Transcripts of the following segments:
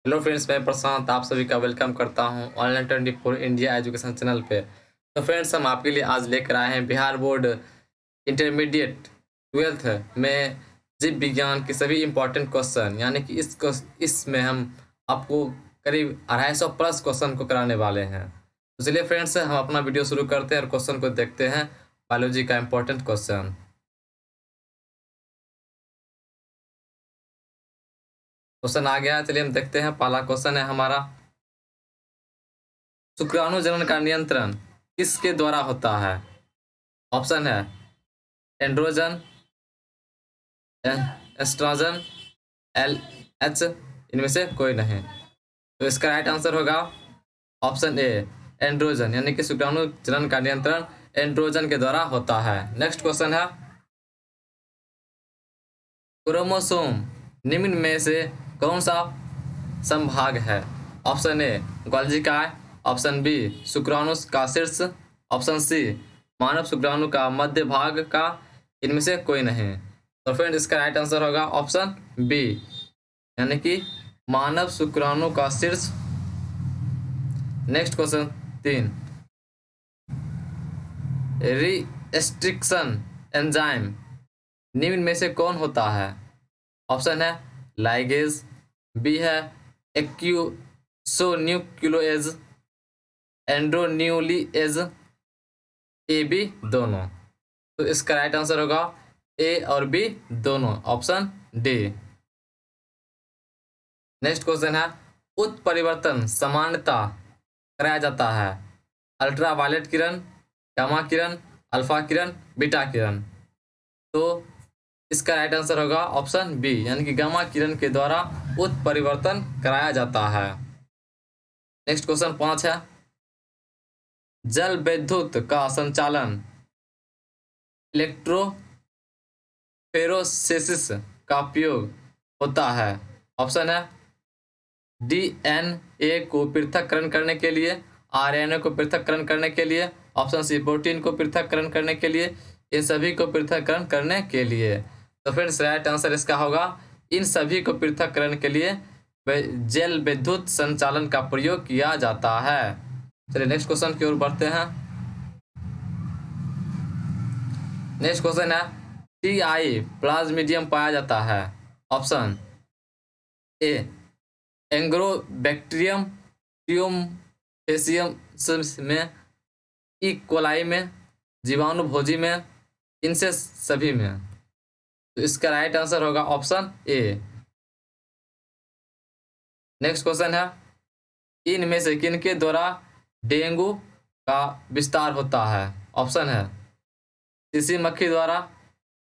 Hello friends, मैं प्रशांत आप सभी का वेलकम करता हूं ऑनलाइन 24 इंडिया एजुकेशन चैनल पे। तो फ्रेंड्स, हम आपके लिए आज लेकर आए हैं बिहार बोर्ड इंटरमीडिएट 12th में जीव विज्ञान के सभी इम्पोर्टेंट क्वेश्चन, यानी कि इसमें हम आपको करीब 250 प्लस क्वेश्चन को कराने वाले हैं। तो चलिए फ्रेंड्स, हम अपना वीडियो शुरू करते हैं और क्वेश्चन को देखते हैं। बायोलॉजी का इम्पोर्टेंट क्वेश्चन आ गया है। चलिए हम देखते हैं। पहला क्वेश्चन है हमारा, शुक्राणु जनन का नियंत्रण किसके द्वारा होता है? ऑप्शन है एंड्रोजन, एस्ट्रोजन, LH, इनमें से कोई नहीं। तो इसका राइट आंसर होगा ऑप्शन ए, एंड्रोजन, यानी कि शुक्राणु जनन का नियंत्रण एंड्रोजन के द्वारा होता है। नेक्स्ट क्वेश्चन है, क्रोमोसोम निम्न में से कौन सा संभाग है? ऑप्शन ए गोल्जी काय, ऑप्शन बी शुक्राणु का शीर्ष, ऑप्शन सी मानव शुक्राणु का मध्य भाग का, इनमें से कोई नहीं। तो फ्रेंड, इसका राइट आंसर होगा ऑप्शन बी, यानी कि मानव शुक्राणु का शीर्ष। नेक्स्ट क्वेश्चन 3, रिस्ट्रिक्शन एंजाइम निम्न में से कौन होता है? ऑप्शन है लाइगेज, बी है एक्यूसोन्यूक्लियोज, एंड्रोन्यूलिएज, ए बी दोनों। तो इसका राइट आंसर होगा ए और बी दोनों, ऑप्शन डी। नेक्स्ट क्वेश्चन है, उत्परिवर्तन सामान्यतः कराया जाता है अल्ट्रावायलेट किरण, गामा किरण, अल्फा किरण, बीटा किरण। तो इसका राइट आंसर होगा ऑप्शन बी, यानी कि गामा किरण के द्वारा उत्परिवर्तन कराया जाता है। नेक्स्ट क्वेश्चन 5 है, जल विद्युत का संचालन इलेक्ट्रोफेरोसेसिस का उपयोग होता है। ऑप्शन है DNA को पृथक्करण करने के लिए, RNA को पृथक्करण करने के लिए, ऑप्शन सी प्रोटीन को पृथक्करण करने के लिए, इन सभी को पृथक्करण करने के लिए। तो फ्रेंड्स, राइट आंसर इसका होगा इन सभी को पृथक्करण के लिए जल विद्युत संचालन का प्रयोग किया जाता है। चलिए नेक्स्ट क्वेश्चन की ओर बढ़ते हैं। नेक्स्ट क्वेश्चन है, TI प्लाज्मिडियम पाया जाता है। ऑप्शन ए एंग्रोबैक्टीरियम ट्यूमफेसियम में, ई कोलाई में, जीवाणु भोजी में, इनसे सभी में। तो इसका राइट आंसर होगा ऑप्शन ए। नेक्स्ट क्वेश्चन है, इनमें से किनके द्वारा डेंगू का विस्तार होता है? ऑप्शन है शीशी मक्खी द्वारा,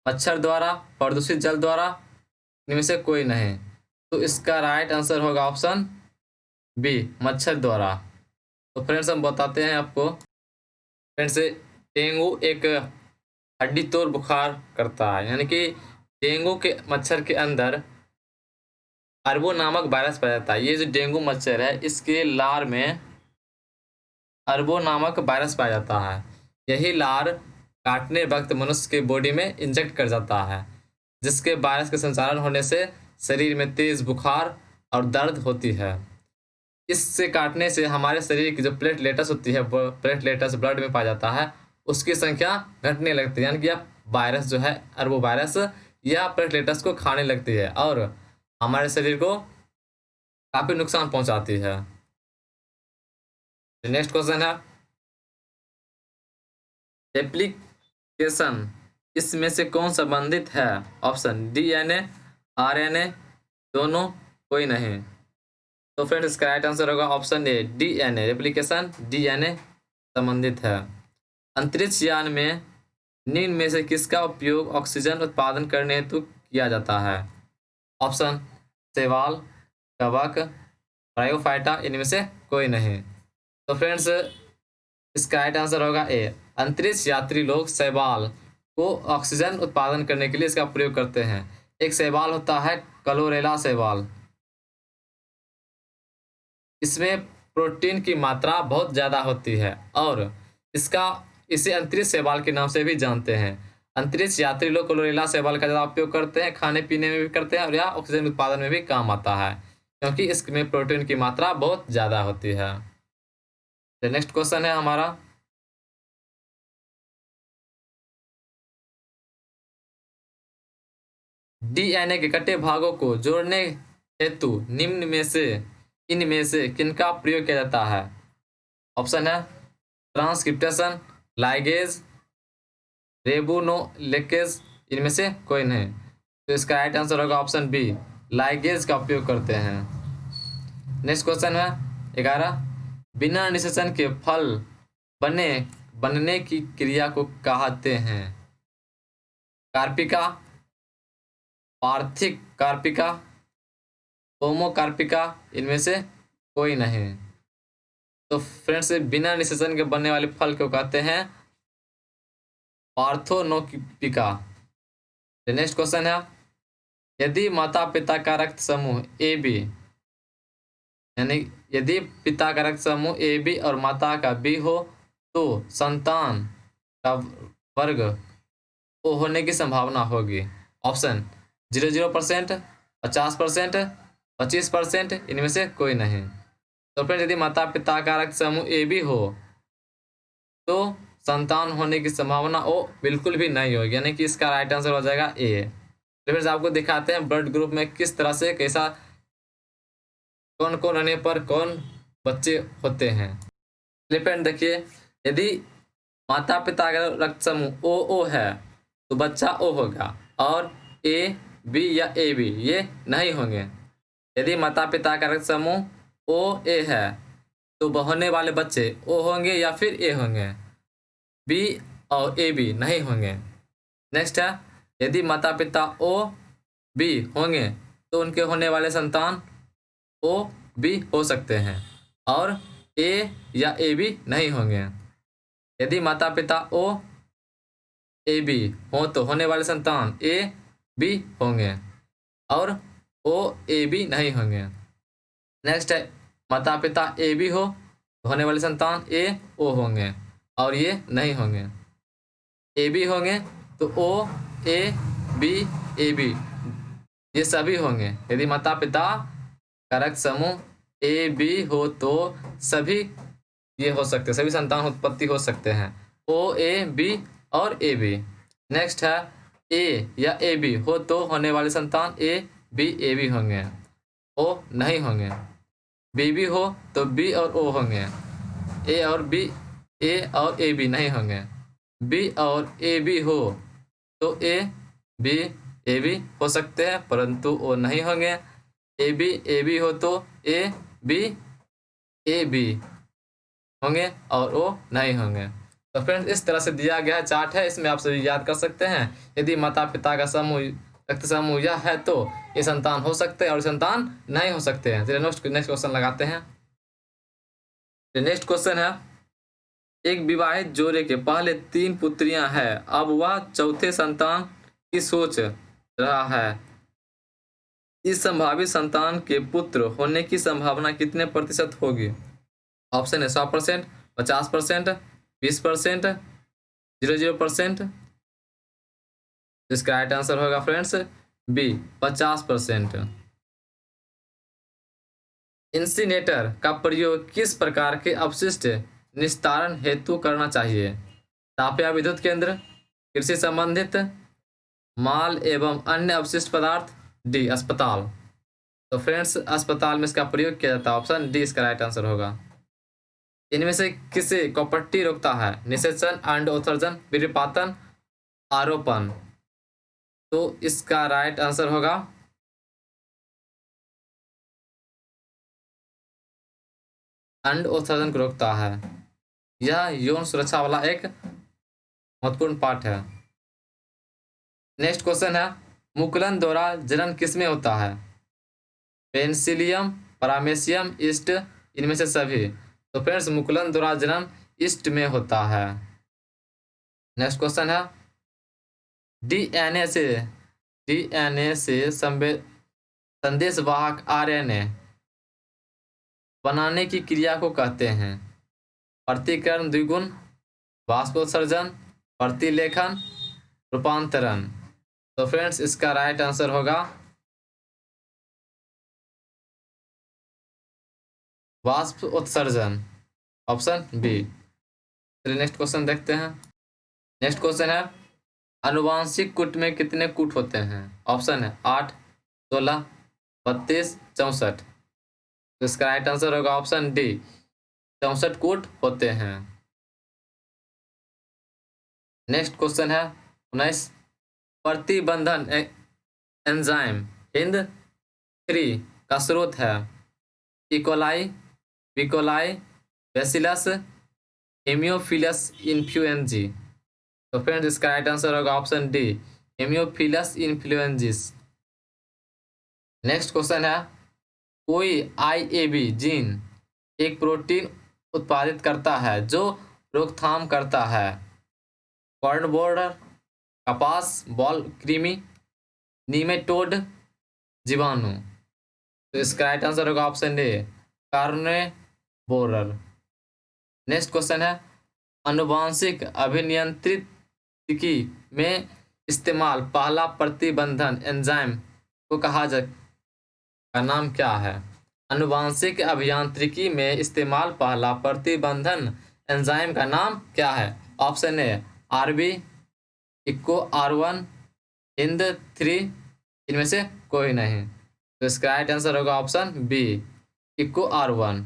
मच्छर द्वारा, प्रदूषित जल द्वारा, इनमें से कोई नहीं। तो इसका राइट आंसर होगा ऑप्शन बी, मच्छर द्वारा। तो फ्रेंड्स, हम बताते हैं आपको। फ्रेंड्स, डेंगू एक हड्डी तोड़ बुखार करता है, यानी कि डेंगू के मच्छर के अंदर अरबो नामक वायरस पाया जाता है। ये जो डेंगू मच्छर है, इसके लार में अरबो नामक वायरस पाया जाता है। यही लार काटने वक्त मनुष्य के बॉडी में इंजेक्ट कर जाता है, जिसके वायरस के संचालन होने से शरीर में तेज बुखार और दर्द होती है। इससे काटने से हमारे शरीर की जो प्लेटलेट्स होती है, वो प्लेटलेट्स ब्लड में पाया जाता है, उसकी संख्या घटने लगती है, यानी कि यह वायरस जो है, अरबो वायरस, यह प्लेटलेट्स को खाने लगती है और हमारे शरीर को काफी नुकसान पहुंचाती है। नेक्स्ट क्वेश्चन है, रेप्लिकेशन इसमें से कौन संबंधित है? ऑप्शन DNA, RNA, दोनों, कोई नहीं। तो फ्रेंड्स, इसका राइट आंसर होगा ऑप्शन ए, DNA, रेप्लिकेशन DNA संबंधित है। अंतरिक्ष यान में निम्न में से किसका उपयोग ऑक्सीजन उत्पादन करने हेतु किया जाता है? ऑप्शन शैवाल, कवक, ब्रायोफाइटा, इनमें से कोई नहीं। तो फ्रेंड्स, इसका राइट आंसर होगा ए, अंतरिक्ष यात्री लोग शैवाल को ऑक्सीजन उत्पादन करने के लिए इसका प्रयोग करते हैं। एक शैवाल होता है क्लोरेला शैवाल, इसमें प्रोटीन की मात्रा बहुत ज़्यादा होती है और इसे अंतरिक्ष शैवाल के नाम से भी जानते हैं। अंतरिक्ष यात्री लोग क्लोरेला शैवाल का ज़्यादा उपयोग करते हैं, खाने पीने में भी करते हैं और यह ऑक्सीजन उत्पादन में भी काम आता है, क्योंकि इसमें प्रोटीन की मात्रा बहुत ज़्यादा होती है। नेक्स्ट क्वेश्चन है हमारा, डीएनए के कटे भागों को जोड़ने हेतु इनमें से किनका प्रयोग किया जाता है? ऑप्शन है ट्रांसक्रिप्टेशन, लाइगेज, रेबोनुक्लेकेज, इनमें से कोई नहीं। तो इसका राइट आंसर होगा ऑप्शन बी, लाइगेज का उपयोग करते हैं। नेक्स्ट क्वेश्चन है 11, बिना निषेचन के फल बनने की क्रिया को कहते हैं? कार्पिका, पार्थिक कार्पिका, होमोकार्पिका, इनमें से कोई नहीं। तो फ्रेंड्स, बिना निषेचन के बनने वाले फल को कहते हैं पार्थेनोपिका। नेक्स्ट क्वेश्चन है, यदि माता पिता का रक्त समूह ए बी, यानी यदि पिता का रक्त समूह ए बी और माता का बी हो तो संतान का वर्ग ओ होने की संभावना होगी। ऑप्शन 00%, 50%, 25%, इनमें से कोई नहीं। तो फ्रेंड्स, यदि माता पिता का रक्त समूह ए बी हो तो संतान होने की संभावना ओ बिल्कुल भी नहीं होगी, यानी कि इसका राइट आंसर हो जाएगा ए। तो फ्रेंड्स, आपको दिखाते हैं ब्लड ग्रुप में किस तरह से कैसा कौन कौन रहने पर कौन बच्चे होते हैं। फ्रेंड देखिए, यदि माता पिता का रक्त समूह ओ है तो बच्चा ओ होगा, और ए बी या ए बी ये नहीं होंगे। यदि माता पिता का रक्त समूह ओ ए है तो होने वाले बच्चे ओ होंगे या फिर ए होंगे, बी और ए बी नहीं होंगे। नेक्स्ट है, यदि माता पिता ओ बी होंगे तो उनके होने वाले संतान ओ बी हो सकते हैं, और ए या ए बी नहीं होंगे। यदि माता पिता ओ ए बी हो तो होने वाले संतान ए बी होंगे, और ओ ए बी नहीं होंगे। नेक्स्ट है, माता पिता ए बी हो तो होने वाले संतान ए ओ होंगे, और ये नहीं होंगे। ए बी होंगे तो ओ ए बी ये सभी होंगे। यदि माता पिता का रक्त समूह ए बी हो तो सभी ये हो सकते हैं, सभी संतान उत्पत्ति हो सकते हैं, ओ ए बी और ए बी। नेक्स्ट है, ए या ए बी हो तो होने वाले संतान ए बी होंगे, ओ नहीं होंगे। बी बी हो तो बी और ओ होंगे, ए और ए बी नहीं होंगे। बी और ए बी हो तो ए बी हो सकते हैं परंतु ओ नहीं होंगे। ए बी हो तो ए बी होंगे और ओ नहीं होंगे। तो फ्रेंड्स, इस तरह से दिया गया चार्ट है, इसमें आप सभी याद कर सकते हैं। यदि माता पिता का समूह रक्त समूह यह है तो ये संतान हो सकते हैं और संतान नहीं हो सकते हैं। चलिए नेक्स्ट क्वेश्चन लगाते हैं। नेक्स्ट क्वेश्चन है, एक विवाहित जोड़े के पहले 3 पुत्रियां हैं, अब वह चौथे संतान की सोच रहा है। इस संभावित संतान के पुत्र होने की संभावना कितने प्रतिशत होगी? ऑप्शन है 100%, 50%, 20%, 00%। इसका राइट आंसर होगा फ्रेंड्स बी, 50%। इंसिनेटर का प्रयोग किस प्रकार के अपशिष्ट निस्तारण हेतु करना चाहिए? ताप या विद्युत केंद्र, कृषि संबंधित, माल एवं अन्य अपशिष्ट पदार्थ, डी अस्पताल। तो फ्रेंड्स, अस्पताल में इसका प्रयोग किया जाता है, ऑप्शन डी इसका राइट आंसर होगा। इनमें से किसे कॉपर्टी रोकता है? निषेचन, अंडोत्सर्जन, वीर्यपातन, आरोपण। तो इसका राइट आंसर होगा अंडोत्सर्जन को रोकता है। यह यौन सुरक्षा वाला एक महत्वपूर्ण पार्ट है। नेक्स्ट क्वेश्चन है, मुकुलन द्वारा जनन किसमें होता है? पेनिसिलियम, पैरामेसियम, ईस्ट, इनमें से सभी। तो फ्रेंड्स, मुकुलन द्वारा जनन ईस्ट में होता है। नेक्स्ट क्वेश्चन है, डीएनए से संदेशवाहक आरएनए बनाने की क्रिया को कहते हैं? प्रतिकरण द्विगुण, वाष्पोत्सर्जन, प्रतिलेखन, रूपांतरण। तो फ्रेंड्स, इसका राइट आंसर होगा वाष्प उत्सर्जन, ऑप्शन बी। चलिए नेक्स्ट क्वेश्चन देखते हैं। नेक्स्ट क्वेश्चन है आनुवांशिक कूट में कितने कूट होते हैं? ऑप्शन है 8, 16, 32, 64। तो इसका राइट आंसर होगा ऑप्शन डी, 64 कूट होते हैं। नेक्स्ट क्वेश्चन है 19, प्रतिबंधन एंजाइम हिंद 3 का स्रोत है? इकोलाई, विकोलाई, बेसिलस, हेमियोफिलस इन्फ्लुएंजी। तो फ्रेंड्स इसका राइट आंसर होगा option D, Haemophilus influenzae. Next question है कोई आईएबी जीन एक प्रोटीन उत्पादित करता है जो रोकथाम करता है? कॉर्न बोर्डर, कपास, बॉल कृमि, नीमेटोड, जीवाणु। तो इसका राइट आंसर होगा option A, corn borer. Next question है आनुवांशिक अभियांत्रिकी में इस्तेमाल पहला प्रतिबंधन एंजाइम को का नाम क्या है? आनुवांशिक अभियांत्रिकी में इस्तेमाल पहला प्रतिबंधन एंजाइम का नाम क्या है? Option A R B, Eco R1, Hind 3, इनमें से कोई नहीं। तो इसका राइट आंसर होगा option B, Eco R1।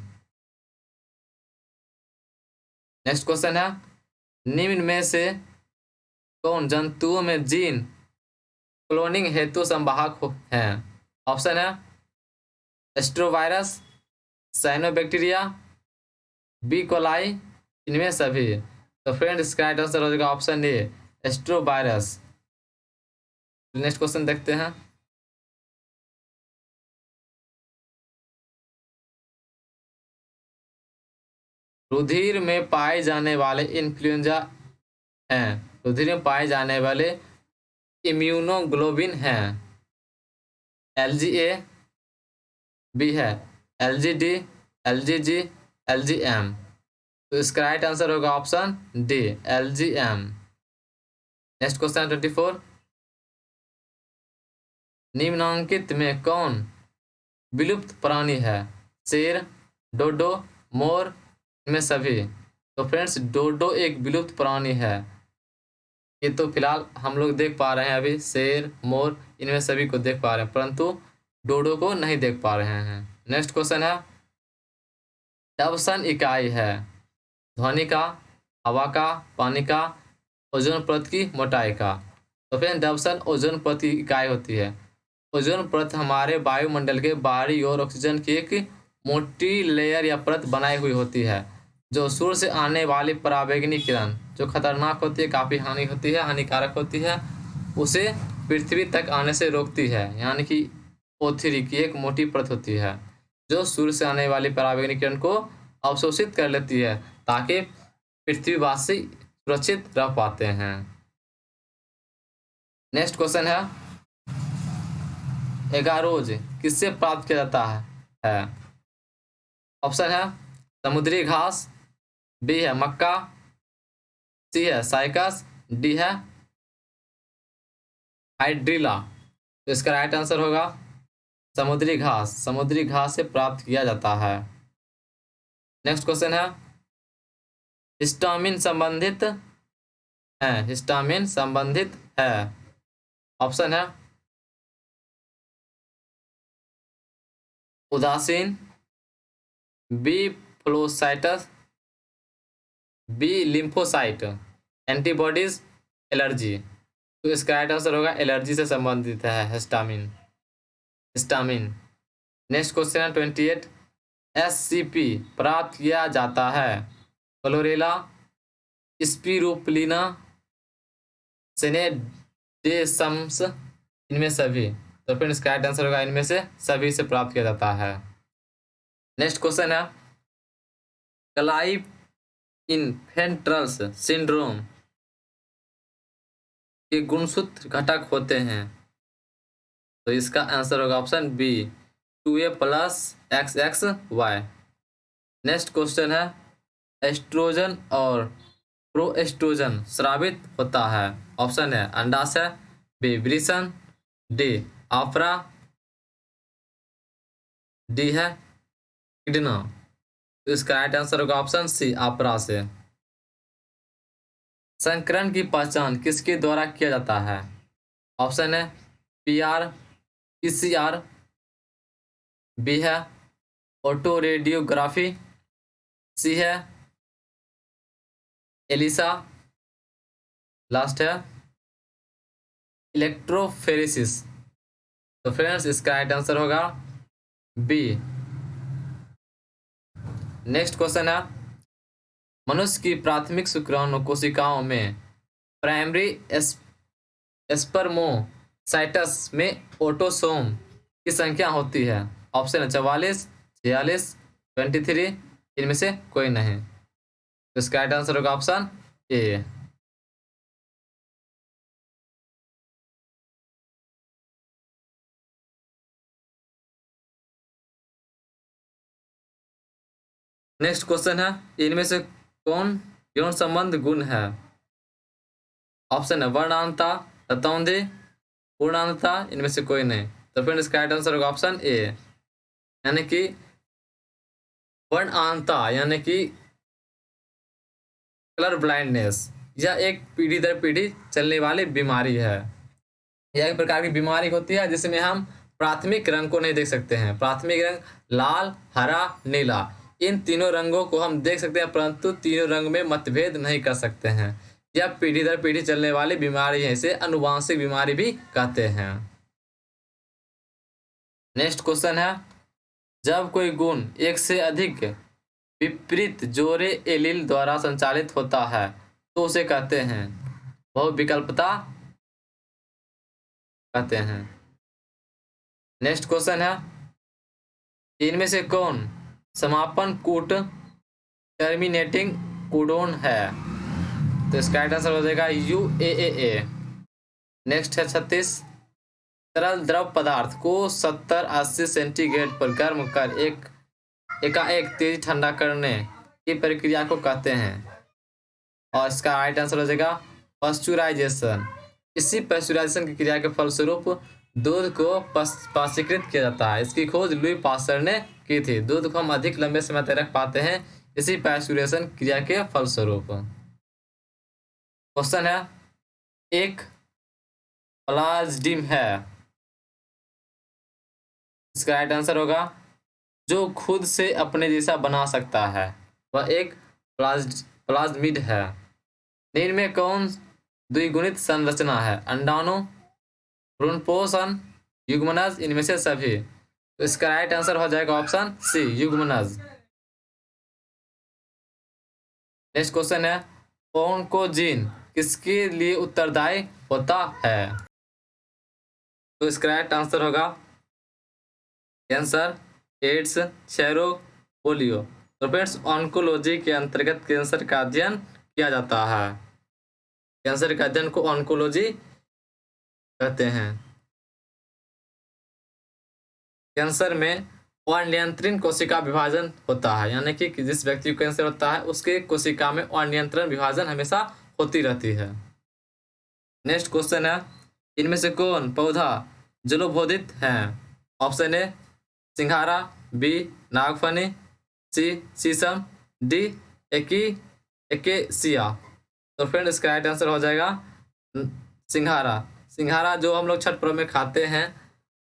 Next question है निम्न में से कौन जंतुओं में जीन क्लोनिंग हेतु संवाहक हैं? ऑप्शन है एस्ट्रोवायरस, साइनोबैक्टीरिया, बी कोलाई, इनमें सभी। तो फ्रेंड इसका राइट आंसर हो जाएगा ऑप्शन ए, एस्ट्रोवायरस। नेक्स्ट क्वेश्चन देखते हैं। रुधिर में पाए जाने वाले इन्फ्लुएंजा हैं, रुधिर में पाए जाने वाले इम्यूनोग्लोबिन हैं? LGA, बी है LGD, LGG, LGM। तो इसका राइट आंसर होगा option D, LGM। Next question 24, निम्नांकित में कौन विलुप्त प्राणी है? शेर, डोडो, मोर, इनमें सभी। तो फ्रेंड्स डोडो एक विलुप्त प्राणी है। ये तो फिलहाल हम लोग देख पा रहे हैं, अभी शेर, मोर, इनमें सभी को देख पा रहे हैं, परंतु डोडो को नहीं देख पा रहे हैं। नेक्स्ट क्वेश्चन है डबसन इकाई है ध्वनि का, हवा का, पानी का, ओजोन परत की मोटाई का? तो फिर डबसन ओजोन परत की इकाई होती है। ओजोन परत हमारे वायुमंडल के बाहरी ओर ऑक्सीजन की एक मोटी लेयर या परत बनाई हुई होती है जो सूर्य से आने वाली पराबैंगनी किरण जो खतरनाक होती है, काफ़ी हानि होती है, हानिकारक होती है, उसे पृथ्वी तक आने से रोकती है। यानी कि O3 की एक मोटी परत होती है जो सूर्य से आने वाली पराबैंगनी किरण को अवशोषित कर लेती है ताकि पृथ्वीवासी सुरक्षित रह पाते हैं। नेक्स्ट क्वेश्चन है एगारोज किससे प्राप्त किया जाता है? ऑप्शन है समुद्री घास, बी है मक्का, सी है साइकस, डी है हाइड्रिला। तो इसका राइट आंसर होगा समुद्री घास। समुद्री घास से प्राप्त किया जाता है। नेक्स्ट क्वेश्चन है हिस्टामिन संबंधित है, हिस्टामिन संबंधित है? ऑप्शन है उदासीन, बी फ्लोसाइटस, बी लिम्फोसाइट, एंटीबॉडीज, एलर्जी। तो इसका राइट आंसर होगा एलर्जी से संबंधित है हिस्टामिन, हिस्टामिन। नेक्स्ट क्वेश्चन है 28, SCP प्राप्त किया जाता है क्लोरेला, स्पिरुलिना, सेनेडेसम्स, इनमें सभी। तो फिर इसका राइट आंसर होगा इनमें से सभी से प्राप्त किया जाता है। नेक्स्ट क्वेश्चन है क्लाइव इन्फेंट्रल्स सिंड्रोम के गुणसूत्र घटक होते हैं? तो इसका आंसर होगा option B, 2A + XXY। Next question है एस्ट्रोजन और प्रोएस्ट्रोजन स्रावित होता है? ऑप्शन है अंडाशय, बी वृषण, डी आफरा, डी है किडना। तो इसका राइट आंसर होगा ऑप्शन सी, आपरा से। संकरण की पहचान किसके द्वारा किया जाता है? ऑप्शन है पीआर, पीसीआर, बी है ऑटो रेडियोग्राफी, सी है एलिसा, लास्ट है इलेक्ट्रोफेरेसिस। तो फ्रेंड्स इसका राइट आंसर होगा बी। नेक्स्ट क्वेश्चन है, मनुष्य की प्राथमिक शुक्राणु कोशिकाओं में प्राइमरी एस्पर्मोसाइटस में ऑटोसोम की संख्या होती है? ऑप्शन है 44, 46, 23, इनमें से कोई नहीं। तो इसका राइट आंसर होगा ऑप्शन ए। नेक्स्ट क्वेश्चन है, इनमें से कौन यौन संबंध गुण है? ऑप्शन है वर्णांता, ततौंधी, पूर्णांता, इनमें से कोई नहीं। तो फिर इसका राइट आंसर होगा ऑप्शन ए, यानी कि वर्णांता, यानी कि कलर ब्लाइंडनेस। यह एक पीढ़ी दर पीढ़ी चलने वाली बीमारी है। यह एक प्रकार की बीमारी होती है जिसमें हम प्राथमिक रंग को नहीं देख सकते हैं। प्राथमिक रंग लाल, हरा, नीला, इन तीनों रंगों को हम देख सकते हैं, परंतु तीनों रंग में मतभेद नहीं कर सकते हैं। यह पीढ़ी दर पीढ़ी चलने वाली बीमारी है, इसे अनुवांशिक बीमारी भी कहते हैं। नेक्स्ट क्वेश्चन है, जब कोई गुण एक से अधिक विपरीत जोड़े एलील द्वारा संचालित होता है तो उसे कहते हैं बहुविकल्पता कहते हैं। नेक्स्ट क्वेश्चन है, इनमें से कौन समापन कूट टर्मिनेटिंग कोडोन है? तो इसका राइट आंसर हो जाएगा UAA। नेक्स्ट है 36, तरल द्रव पदार्थ को 70-80 सेंटीग्रेड पर गर्म कर एकाएक तेजी ठंडा करने की प्रक्रिया को कहते हैं? और इसका राइट आंसर हो जाएगा पास्चुराइजेशन। इसी पास्चुराइजेशन की क्रिया के फलस्वरूप दूध को पाश्चीकृत किया जाता है। इसकी खोज लुई पास्चर ने की थी। दूध को हम अधिक लंबे समय तक रख पाते हैं इसी पास्चुरेशन क्रिया के फलस्वरूप। क्वेश्चन है, एक प्लाज्मिड है, इसका राइट आंसर होगा जो खुद से अपने जैसा बना सकता है, वह एक प्लाज्मिड है। निम्न में कौन द्विगुणित संरचना है? अंडाणु, भ्रूणपोषण, युग्मनज, इनमें से सभी। तो इसका राइट आंसर हो जाएगा ऑप्शन सी, युग्मनज। नेक्स्ट क्वेश्चन है, ऑन्कोजीन किसके लिए उत्तरदायी होता है? तो इसका राइट आंसर होगा कैंसर, एड्स, क्षय रोग, पोलियो। तो फ्रेंड्स ऑन्कोलॉजी के अंतर्गत कैंसर का अध्ययन किया जाता है। कैंसर के अध्ययन को ऑन्कोलॉजी कहते हैं। कैंसर में अनियंत्रित कोशिका विभाजन होता है, यानी कि जिस व्यक्ति को कैंसर होता है उसके कोशिका में अनियंत्रित विभाजन हमेशा होती रहती है। नेक्स्ट क्वेश्चन है, इनमें से कौन पौधा जलोबोधित है? ऑप्शन ए सिंघारा, बी नागफनी, सी शीशम, डी एकेसिया। तो फ्रेंड इसका राइट आंसर हो जाएगा सिंघारा। सिंघारा जो हम लोग छठ पर्व में खाते हैं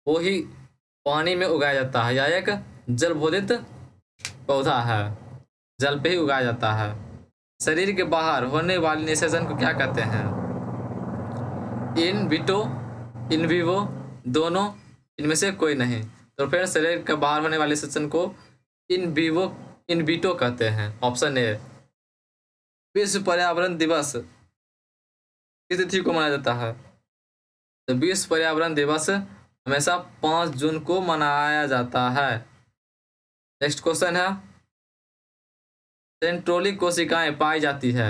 वो ही पानी में उगाया जाता है। यह एक जलबोधित पौधा है, जल पे ही उगाया जाता है। शरीर के बाहर होने वाले निषेचन को क्या कहते हैं? इन विटो, इन विवो, दोनों, इनमें से कोई नहीं। तो फिर शरीर के बाहर होने वाले निषेचन को इन विवो, इन विटो कहते हैं। Option A. विश्व पर्यावरण दिवस किस तिथि को मनाया जाता है? तो विश्व पर्यावरण दिवस हमेशा 5 जून को मनाया जाता है। नेक्स्ट क्वेश्चन है, सेंट्रोलिक कोशिकाएं पाई जाती है?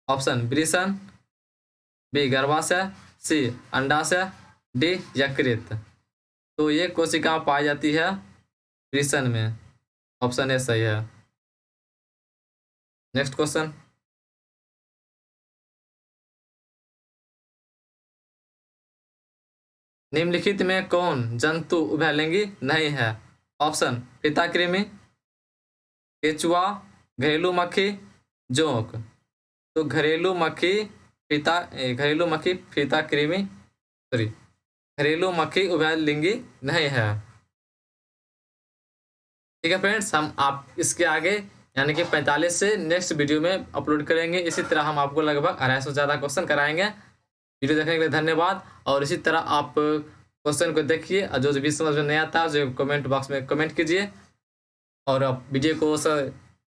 ऑप्शन वृषण, बी गर्भाशय, सी अंडाशय, डी यकृत। तो ये कोशिका पाई जाती है वृषण में। ऑप्शन ए सही है। नेक्स्ट क्वेश्चन, निम्नलिखित में कौन जंतु उभयलिंगी नहीं है? ऑप्शन पिताकृमि, केचुआ, घरेलू मक्खी, जोंक। तो घरेलू मक्खी फीता कृमि, सॉरी, घरेलू मक्खी उभयलिंगी नहीं है। ठीक है फ्रेंड्स, हम आप इसके आगे यानी कि 45 से नेक्स्ट वीडियो में अपलोड करेंगे। इसी तरह हम आपको लगभग 250 से ज़्यादा क्वेश्चन कराएंगे। वीडियो देखने के लिए धन्यवाद। और इसी तरह आप क्वेश्चन को देखिए और जो भी समझ में नहीं आता जो कमेंट बॉक्स में कमेंट कीजिए और आप वीडियो को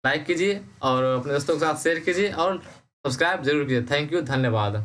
लाइक कीजिए और अपने दोस्तों के साथ शेयर कीजिए और सब्सक्राइब जरूर कीजिए। थैंक यू, धन्यवाद।